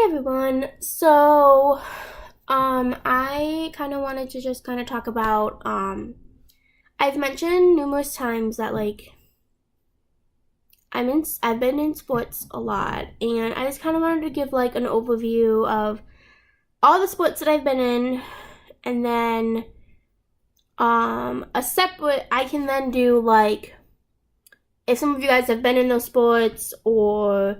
everyone. I kind of wanted to just kind of talk about, I've mentioned numerous times that, like, I've been in sports a lot, and I just kind of wanted to give, like, an overview of all the sports that I've been in, and then, I can then do, like, if some of you guys have been in those sports, or,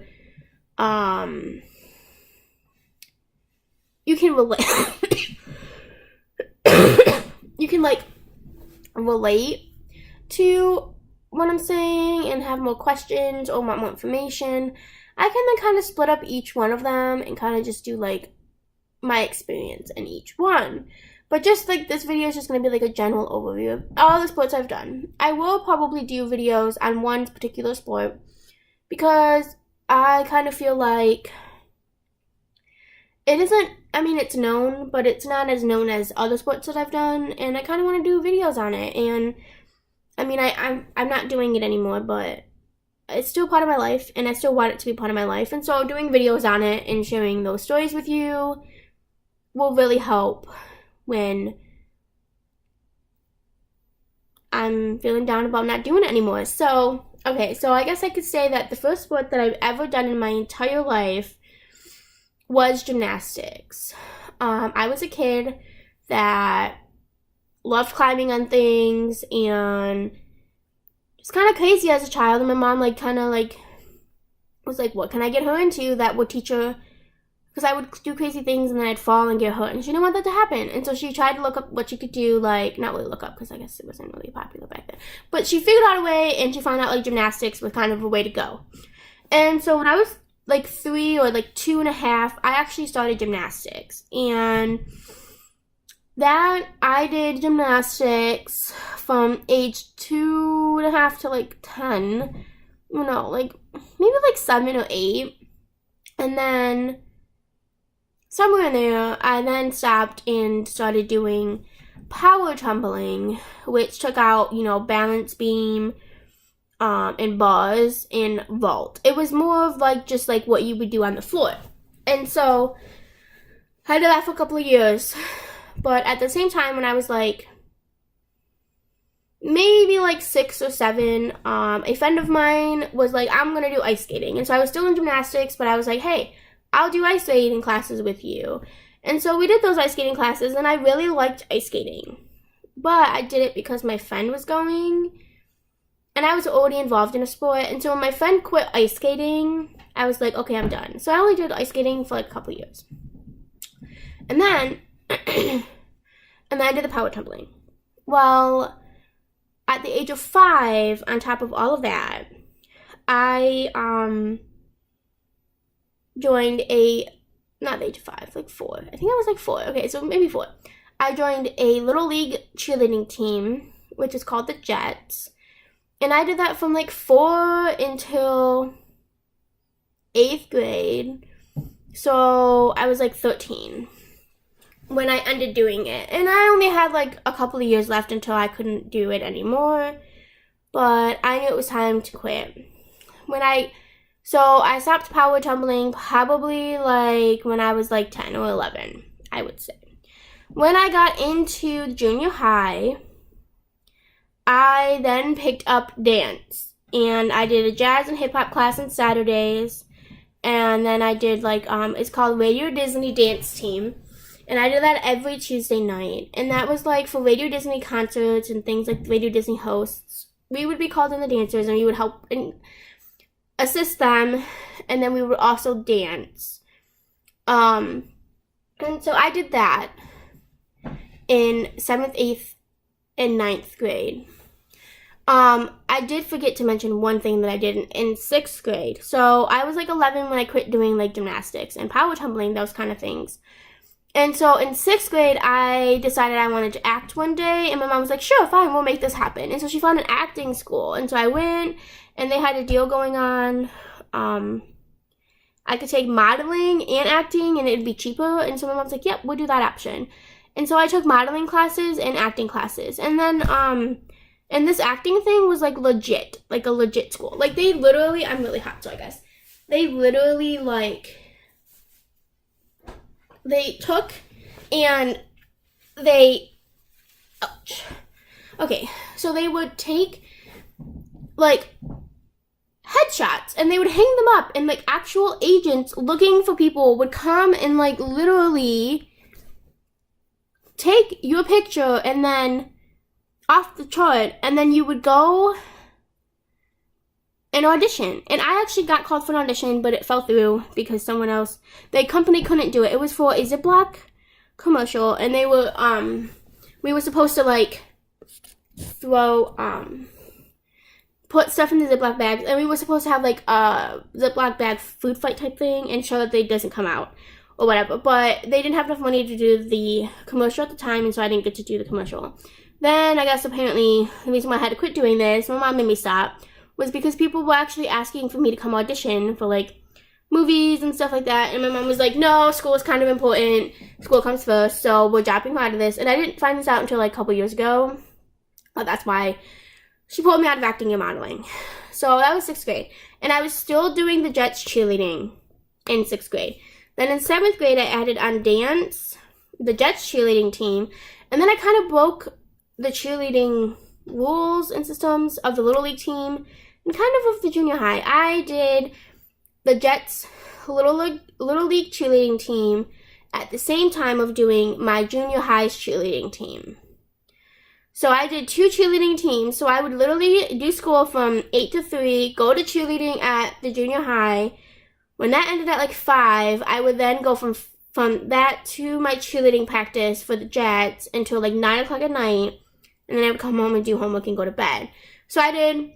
you can relate, you can, like, relate to what I'm saying and have more questions or want more information. I can then kind of split up each one of them and kind of just do, like, my experience in each one. But just, like, this video is just going to be, like, a general overview of all the sports I've done. I will probably do videos on one particular sport because I kind of feel like it isn't, I mean, it's known, but it's not as known as other sports that I've done, and I kind of want to do videos on it. And I mean, I'm not doing it anymore, but it's still part of my life, and I still want it to be part of my life. And so doing videos on it and sharing those stories with you will really help when I'm feeling down about not doing it anymore. So I guess I could say that the first sport that I've ever done in my entire life was gymnastics. I was a kid that loved climbing on things, and it's kind of crazy as a child, and my mom, like, kind of, like, was like, what can I get her into that would teach her, because I would do crazy things, and then I'd fall and get hurt, and she didn't want that to happen, and so she tried to look up what she could do, like, not really look up, because I guess it wasn't really popular back then, but she figured out a way, and she found out, like, gymnastics was kind of a way to go. And so when I was, like, 3 or, like, 2.5, I actually started gymnastics, and that I did gymnastics from age 2.5 to, like, 10, no, like, maybe, like, 7 or 8, and then somewhere in there, I then stopped and started doing power tumbling, which took out, balance beam, and bars, and vault. It was more of, like, just, like, what you would do on the floor. And so I did that for a couple of years. But at the same time, when I was, like, maybe, like, 6 or 7, a friend of mine was like, I'm going to do ice skating. And so I was still in gymnastics, but I was like, hey, I'll do ice skating classes with you. And so we did those ice skating classes, and I really liked ice skating. But I did it because my friend was going, and I was already involved in a sport. And so when my friend quit ice skating, I was like, okay, I'm done. So I only did ice skating for, like, a couple of years. And then I did the power tumbling. Well, at the age of 5, on top of all of that, I joined not the age of 5, like 4. I think I was like 4. Okay, so maybe 4. I joined a little league cheerleading team, which is called the Jets. And I did that from, like, 4 until 8th grade. So I was, like, 13 when I ended doing it. And I only had, like, a couple of years left until I couldn't do it anymore. But I knew it was time to quit. So I stopped power tumbling probably, like, when I was, like, 10 or 11, I would say. When I got into junior high, I then picked up dance. And I did a jazz and hip-hop class on Saturdays. And then I did, like, it's called Radio Disney Dance Team. And I did that every Tuesday night. And that was, like, for Radio Disney concerts and things like Radio Disney hosts. We would be called in the dancers, and we would help and assist them. And then we would also dance. And so I did that in 7th, 8th, and 9th grade. I did forget to mention one thing that I did in 6th grade. So I was, like, 11 when I quit doing, like, gymnastics and power tumbling, those kind of things. And so in 6th grade, I decided I wanted to act one day, and my mom was like, sure, fine, we'll make this happen. And so she found an acting school, and so I went, and they had a deal going on. I could take modeling and acting, and it'd be cheaper, and so my mom was like, yep, we'll do that option. And so I took modeling classes and acting classes, and then, and this acting thing was, like, legit, like, a legit school. Like, they literally, I'm really hot, so I guess, they literally, like, they took and they, ouch. Okay, so they would take, like, headshots and they would hang them up, and like actual agents looking for people would come and like literally take your picture and then off the chart, and then you would go and audition. And I actually got called for an audition, but it fell through because someone else, the company couldn't do it. It was for a Ziploc commercial, and they were we were supposed to like throw put stuff in the Ziploc bags, and we were supposed to have like a Ziploc bag food fight type thing and show that it doesn't come out or whatever. But they didn't have enough money to do the commercial at the time, and so I didn't get to do the commercial. Then I guess apparently the reason why I had to quit doing this, my mom made me stop, was because people were actually asking for me to come audition for like movies and stuff like that. And my mom was like, no, school is kind of important. School comes first, so we're dropping her out of this. And I didn't find this out until like a couple years ago. But that's why she pulled me out of acting and modeling. So that was 6th grade. And I was still doing the Jets cheerleading in 6th grade. Then in 7th grade, I added on dance, the Jets cheerleading team. And then I kind of broke the cheerleading rules and systems of the Little League team and kind of the junior high. I did the Jets Little League cheerleading team at the same time of doing my junior high's cheerleading team. So I did 2 cheerleading teams. So I would literally do school from 8 to 3, go to cheerleading at the junior high. When that ended at like 5, I would then go from that to my cheerleading practice for the Jets until like 9 o'clock at night. And then I would come home and do homework and go to bed. So I did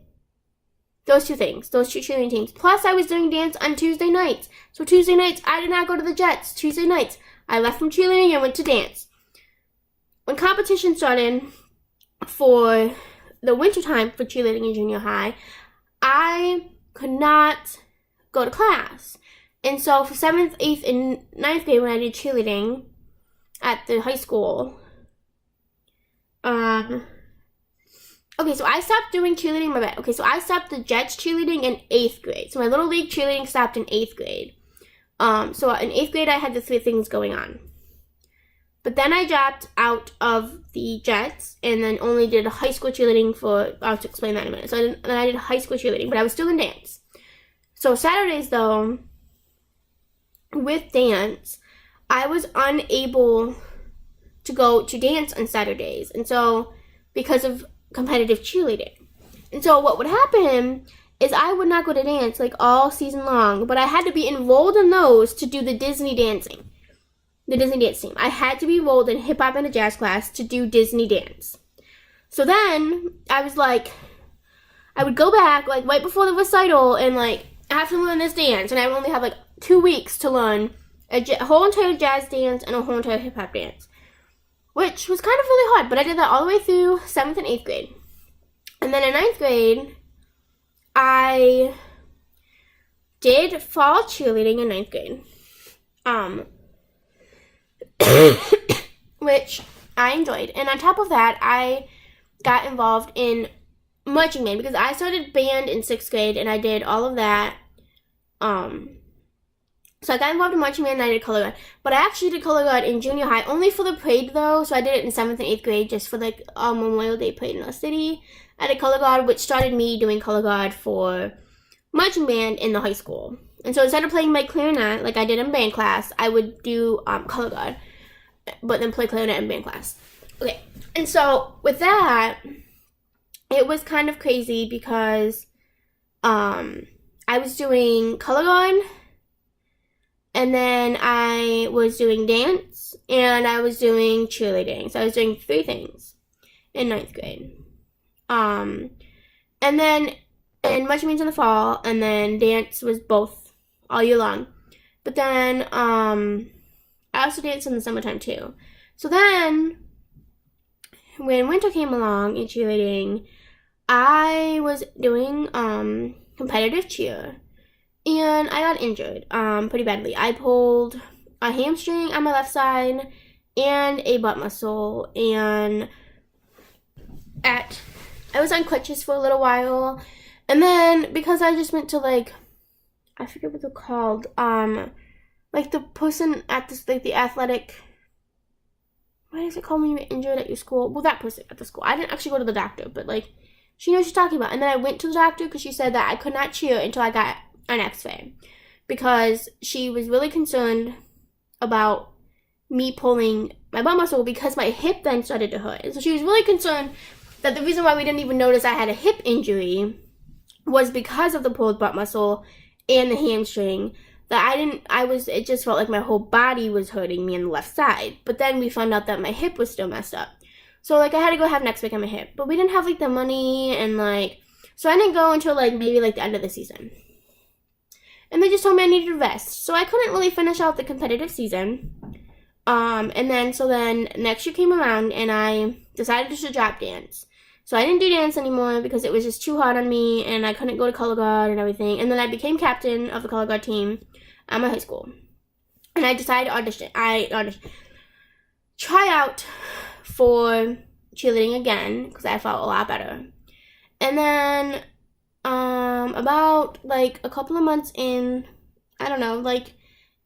those 2 things, those 2 cheerleading teams. Plus I was doing dance on Tuesday nights. So Tuesday nights, I did not go to the Jets. Tuesday nights, I left from cheerleading and went to dance. When competition started for the wintertime for cheerleading in junior high, I could not go to class. And so for 7th, 8th, and 9th grade when I did cheerleading at the high school, okay, so I stopped doing cheerleading, my bad. Okay, so I stopped the Jets cheerleading in 8th grade. So my Little League cheerleading stopped in 8th grade. So in 8th grade, I had the 3 things going on. But then I dropped out of the Jets and then only did high school cheerleading for, I'll have to explain that in a minute. So I did high school cheerleading, but I was still in dance. So Saturdays, though, with dance, I was unable to go to dance on Saturdays. And so, because of competitive cheerleading. And so what would happen is I would not go to dance like all season long, but I had to be enrolled in those to do the Disney dancing. The Disney dance team. I had to be enrolled in hip hop and a jazz class to do Disney dance. So then I was like, I would go back like right before the recital and like I have to learn this dance, and I would only have like 2 weeks to learn a whole entire jazz dance and a whole entire hip hop dance, which was kind of really hard. But I did that all the way through 7th and 8th grade, and then in 9th grade, I did fall cheerleading in 9th grade. Which I enjoyed. And on top of that, I got involved in marching band because I started band in 6th grade and I did all of that. So I got involved in marching band and I did color guard. But I actually did color guard in junior high, only for the parade though. So I did it in 7th and 8th grade just for like Memorial Day parade in our city. I did color guard, which started me doing color guard for marching band in the high school. And so instead of playing my clarinet like I did in band class, I would do color guard, but then play clarinet in band class. Okay, and so with that, it was kind of crazy because I was doing color guard, and then I was doing dance, and I was doing cheerleading. So I was doing 3 things in 9th grade. And then and marching band's in the fall, and then dance was both all year long. But then I also danced in the summertime too. So then when winter came along in cheerleading, I was doing competitive cheer, and I got injured pretty badly. I pulled a hamstring on my left side and a butt muscle, and I was on crutches for a little while. And then because I just went to like, I forget what they're called, like the person at this, like the athletic, what is it called when you're injured at your school? Well, that person at the school. I didn't actually go to the doctor, but like she knows what she's talking about. And then I went to the doctor because she said that I could not cheer until I got an X-ray because she was really concerned about me pulling my butt muscle because my hip then started to hurt. And so she was really concerned that the reason why we didn't even notice I had a hip injury was because of the pulled butt muscle and the hamstring. That it just felt like my whole body was hurting me on the left side. But then we found out that my hip was still messed up. So, like, I had to go have an X-ray on my hip. But we didn't have, like, the money and, like, so I didn't go until, like, maybe, like, the end of the season. And they just told me I needed to rest. So I couldn't really finish out the competitive season. And then next year came around and I decided to drop dance. So I didn't do dance anymore because it was just too hard on me and I couldn't go to color guard and everything. And then I became captain of the color guard team at my high school. And I decided to audition. Try out for cheerleading again because I felt a lot better. And then about like a couple of months in, I don't know, like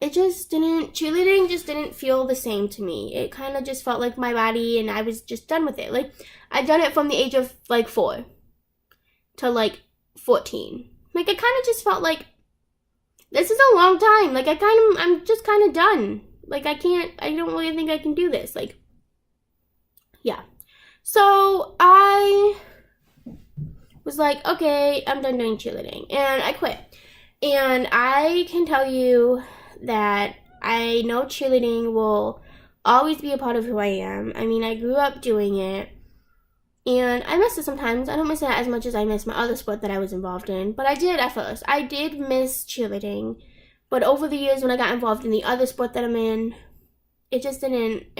cheerleading just didn't feel the same to me. It kind of just felt like my body and I was just done with it. Like I'd done it from the age of like 4 to like 14. Like it kind of just felt like this is a long time. Like I'm just kind of done. Like I don't really think I can do this. Like, yeah. So I was like, okay, I'm done doing cheerleading. And I quit. And I can tell you that I know cheerleading will always be a part of who I am. I mean, I grew up doing it. And I miss it sometimes. I don't miss it as much as I miss my other sport that I was involved in. But I did at first. I did miss cheerleading. But over the years when I got involved in the other sport that I'm in, it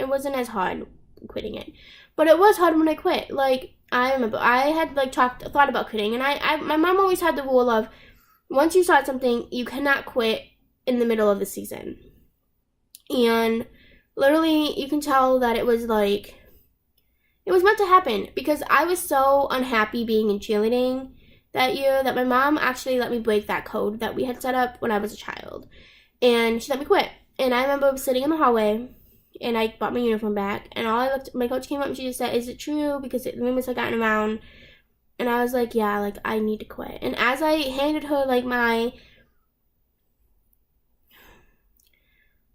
wasn't as hard quitting it. But it was hard when I quit. Like, I remember I had like thought about quitting. And my mom always had the rule of, once you start something, you cannot quit in the middle of the season. And literally, you can tell that it was meant to happen because I was so unhappy being in cheerleading that year that my mom actually let me break that code that we had set up when I was a child. And she let me quit. And I remember sitting in the hallway and I bought my uniform back and my coach came up and she just said, "Is it true?" Because the rumors had gotten around. And I was like, yeah, like I need to quit. And as I handed her like my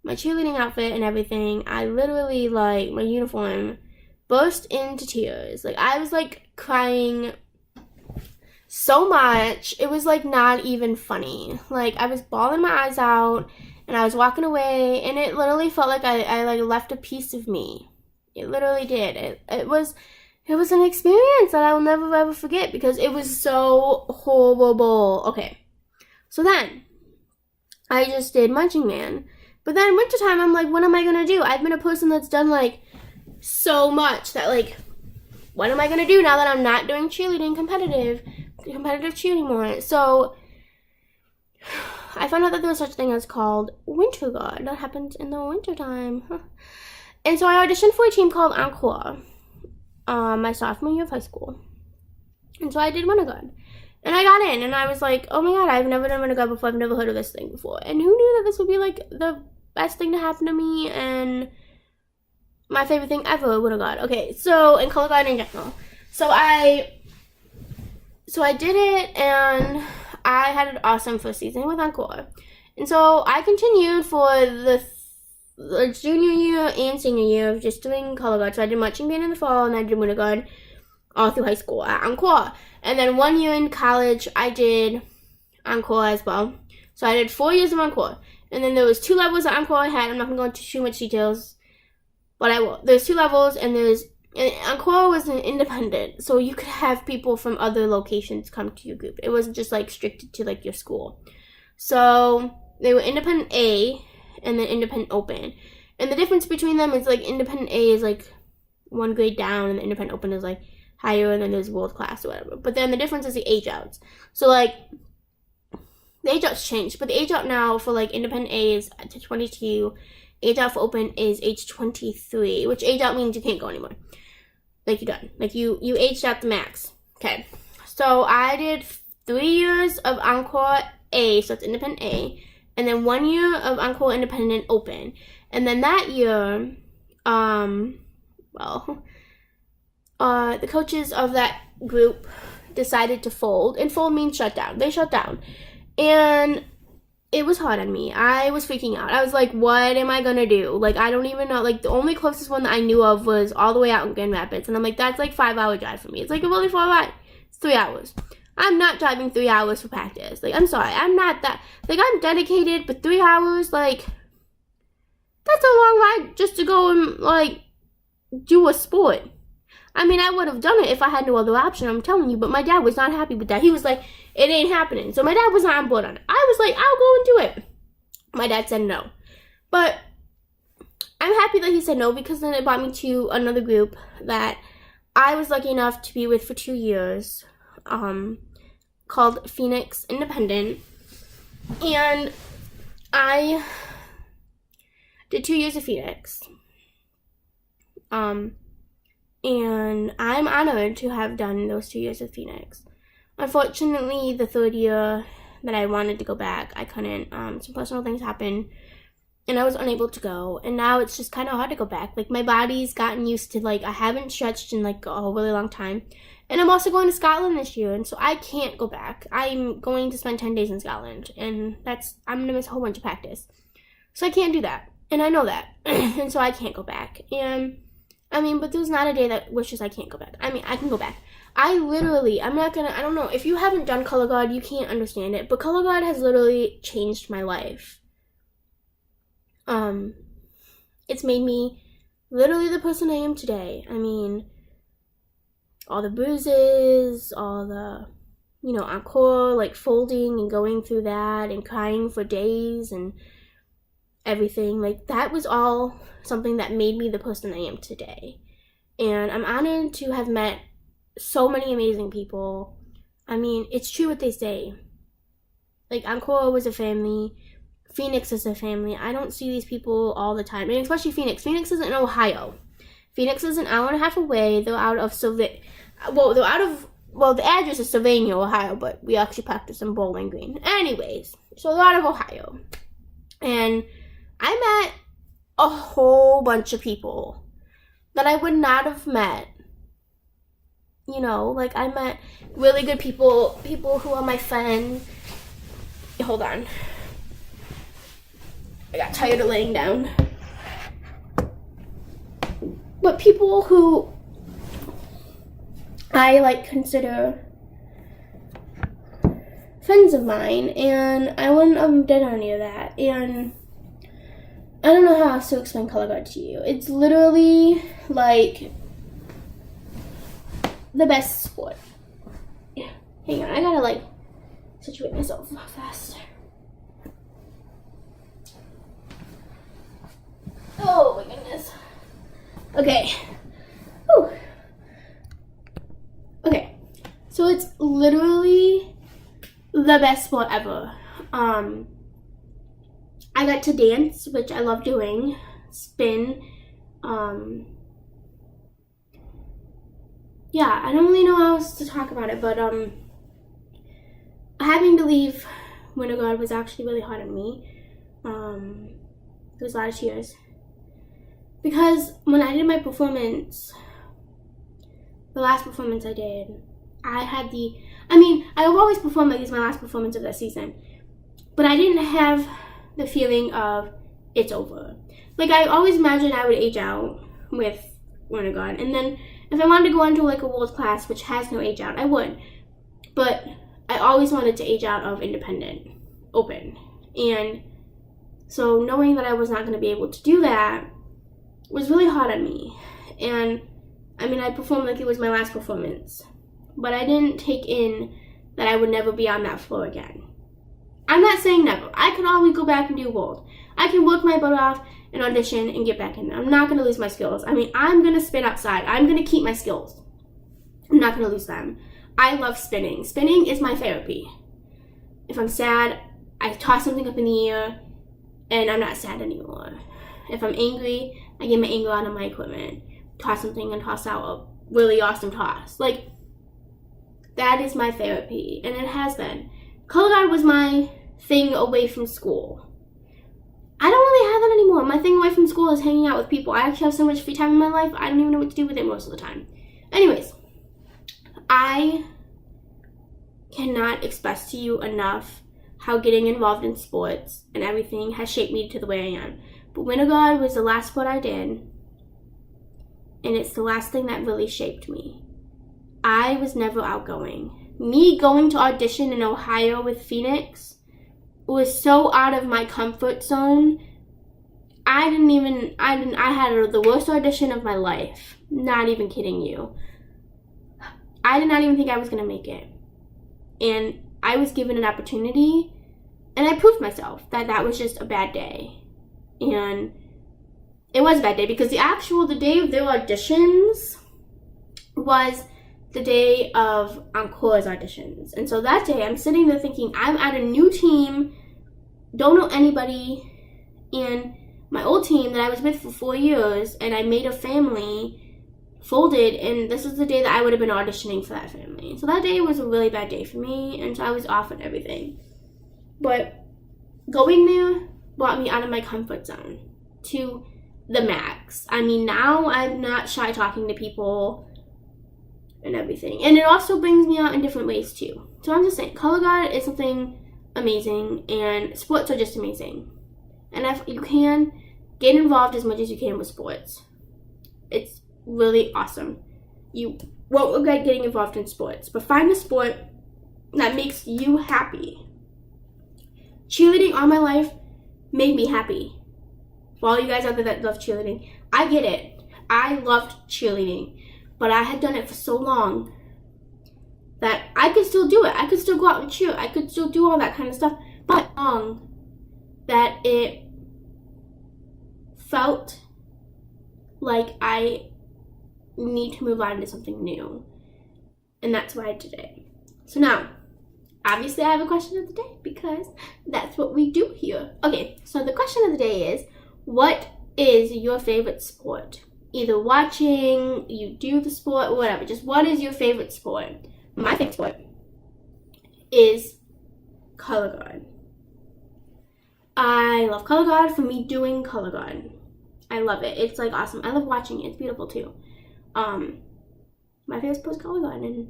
cheerleading outfit and everything, I literally like my uniform burst into tears. Like I was like crying so much. It was like not even funny. Like I was bawling my eyes out and I was walking away and it literally felt like I like left a piece of me. It literally did. It was an experience that I will never ever forget because it was so horrible. Okay. So then I just did Marching Man. But then wintertime, I'm like, what am I going to do? I've been a person that's done like so much that like, what am I going to do now that I'm not doing cheerleading competitive cheerleading more? So I found out that there was such a thing as called Winter Guard. That happened in the wintertime. And so I auditioned for a team called Encore my sophomore year of high school. And so I did Winter Guard. And I got in and I was like, oh my god, I've never done Winter Guard before. I've never heard of this thing before. And who knew that this would be like the best thing to happen to me and my favorite thing ever, Winter Guard. Okay, so, and color guard in general. So I did it and I had an awesome first season with Encore. And so I continued for the junior year and senior year of just doing color guard. So I did Marching Band in the fall and I did Winter Guard all through high school at Encore. And then 1 year in college, I did Encore as well. So I did 4 years of Encore. And then there was 2 levels of Encore I had. I'm not going to go into too much details, but I will. There's 2 levels, and Encore was an independent. So you could have people from other locations come to your group. It wasn't just like restricted to like your school. So they were Independent A and then Independent Open. And the difference between them is like Independent A is like 1 grade down, and the Independent Open is like higher, and then there's world class or whatever. But then the difference is the age outs. So like the age outs changed, but the age out now for like Independent A is to 22. Age out for Open is age 23, which age out means you can't go anymore. Like you're done. Like you aged out the max. Okay. So I did 3 years of Encore A, so it's Independent A. and then 1 year of Encore Independent Open. And then that year, the coaches of that group decided to fold, and fold means shut down. They shut down, and it was hard on me. I was freaking out. I was like, what am I gonna do? Like, I don't even know. Like, the only closest one that I knew of was all the way out in Grand Rapids, and I'm like, that's like 5-hour drive for me. It's like a really far ride. It's 3 hours. I'm not driving 3 hours for practice. Like, I'm sorry. I'm not that. Like, I'm dedicated, but 3 hours, like, that's a long ride just to go and, like, do a sport. I mean, I would have done it if I had no other option, I'm telling you, but my dad was not happy with that. He was like, it ain't happening. So my dad was not on board on it. I was like, I'll go and do it. My dad said no. But I'm happy that he said no, because then it brought me to another group that I was lucky enough to be with for 2 years, called Phoenix Independent. And I did 2 years of Phoenix. And I'm honored to have done those 2 years of Phoenix. Unfortunately, the third year that I wanted to go back, I couldn't. Some personal things happened, and I was unable to go. And now it's just kind of hard to go back. Like, my body's gotten used to, like, I haven't stretched in, like, a really long time. And I'm also going to Scotland this year, and so I can't go back. I'm going to spend 10 days in Scotland, and I'm going to miss a whole bunch of practice. So I can't do that, and I know that. And so I can't go back. And I mean, but there's not a day that wishes I can't go back. I mean, I can go back. I don't know. If you haven't done Color Guard, you can't understand it. But Color Guard has literally changed my life. It's made me literally the person I am today. I mean, all the bruises, all the, encore, like, folding and going through that and crying for days and everything. Like, that was all something that made me the person I am today. And I'm honored to have met so many amazing people. I mean, it's true what they say. Like, Encore was a family. Phoenix is a family. I don't see these people all the time. And especially Phoenix. Phoenix is in Ohio. Phoenix is an hour and a half away. They're out of the address is Sylvania, Ohio, but we actually practice in Bowling Green. Anyways, so they're out of Ohio. And I met a whole bunch of people that I would not have met. Like, I met really good people who are my friends. Hold on. I got tired of laying down. But people who I, like, consider friends of mine, and I wouldn't have done any of that. And I don't know how else to explain Color Guard to you. It's literally, like, the best sport. Yeah. Hang on, I gotta, like, situate myself fast. Oh my goodness. Okay. Whew. Okay. So it's literally the best sport ever. I got to dance, which I love doing. Spin. Yeah, I don't really know how else to talk about it, but having to leave Winter Guard was actually really hard on me. There was a lot of tears. Because when I did my performance, the last performance I did, I've always performed like it's my last performance of that season. But I didn't have the feeling of it's over. Like, I always imagined I would age out with Winter Guard. And then if I wanted to go into like a world class, which has no age out, I would. But I always wanted to age out of Independent Open. And so knowing that I was not going to be able to do that was really hard on me. And I mean, I performed like it was my last performance, but I didn't take in that I would never be on that floor again. I'm not saying never. I can always go back and do gold. I can work my butt off and audition and get back in there. I'm not going to lose my skills. I mean, I'm going to spin outside. I'm going to keep my skills. I'm not going to lose them. I love spinning. Spinning is my therapy. If I'm sad, I toss something up in the air and I'm not sad anymore. If I'm angry, I get my anger out of my equipment, toss something and toss out a really awesome toss. Like, that is my therapy, and it has been. Color Guard was my thing away from school. I don't really have that anymore. My thing away from school is hanging out with people. I actually have so much free time in my life, I don't even know what to do with it most of the time. Anyways, I cannot express to you enough how getting involved in sports and everything has shaped me to the way I am. But Winter Guard was the last sport I did, and it's the last thing that really shaped me. I was never outgoing. Me going to audition in Ohio with Phoenix was so out of my comfort zone. I had the worst audition of my life. Not even kidding you. I did not even think I was going to make it. And I was given an opportunity, and I proved myself that that was just a bad day. And it was a bad day because the day of their auditions was the day of Encore's auditions. And so that day, I'm sitting there thinking, I'm at a new team, don't know anybody, and my old team that I was with for 4 years, and I made a family, folded, and this is the day that I would have been auditioning for that family. So that day was a really bad day for me, and so I was off and everything. But going there brought me out of my comfort zone to the max. I mean, now I'm not shy talking to people and everything. And it also brings me out in different ways too. So I'm just saying, Color Guard is something amazing, and sports are just amazing. And if you can, get involved as much as you can with sports. It's really awesome. You won't regret getting involved in sports, but find a sport that makes you happy. Cheerleading all my life made me happy. For all you guys out there that love cheerleading, I get it. I loved cheerleading. But I had done it for so long that I could still do it. I could still go out and cheer. I could still do all that kind of stuff. But that it felt like I need to move on to something new. And that's why I did it. So now, obviously I have a question of the day because that's what we do here. Okay, so the question of the day is, what is your favorite sport? Either watching, you do the sport, or whatever. Just what is your favorite sport? My favorite sport is Color Guard. I love Color Guard for me doing Color Guard. I love it. It's like awesome. I love watching it. It's beautiful too. My favorite sport is Color Guard, and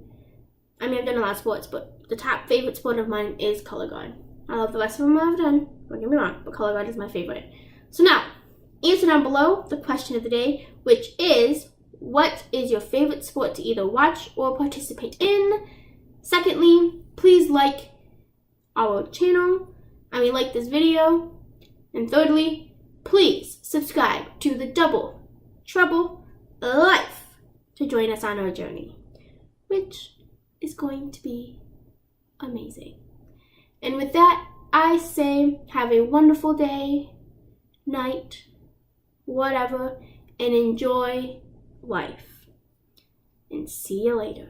I mean I've done a lot of sports, but the top favorite sport of mine is Color Guard. I love the rest of them I've done. Don't get me wrong, but Color Guard is my favorite. So now, answer down below the question of the day, which is, what is your favorite sport to either watch or participate in? Secondly, please like our channel. Like this video. And thirdly, please subscribe to the Double Trouble Life to join us on our journey, which is going to be amazing. And with that, I say have a wonderful day, night, whatever, and enjoy life. And see you later.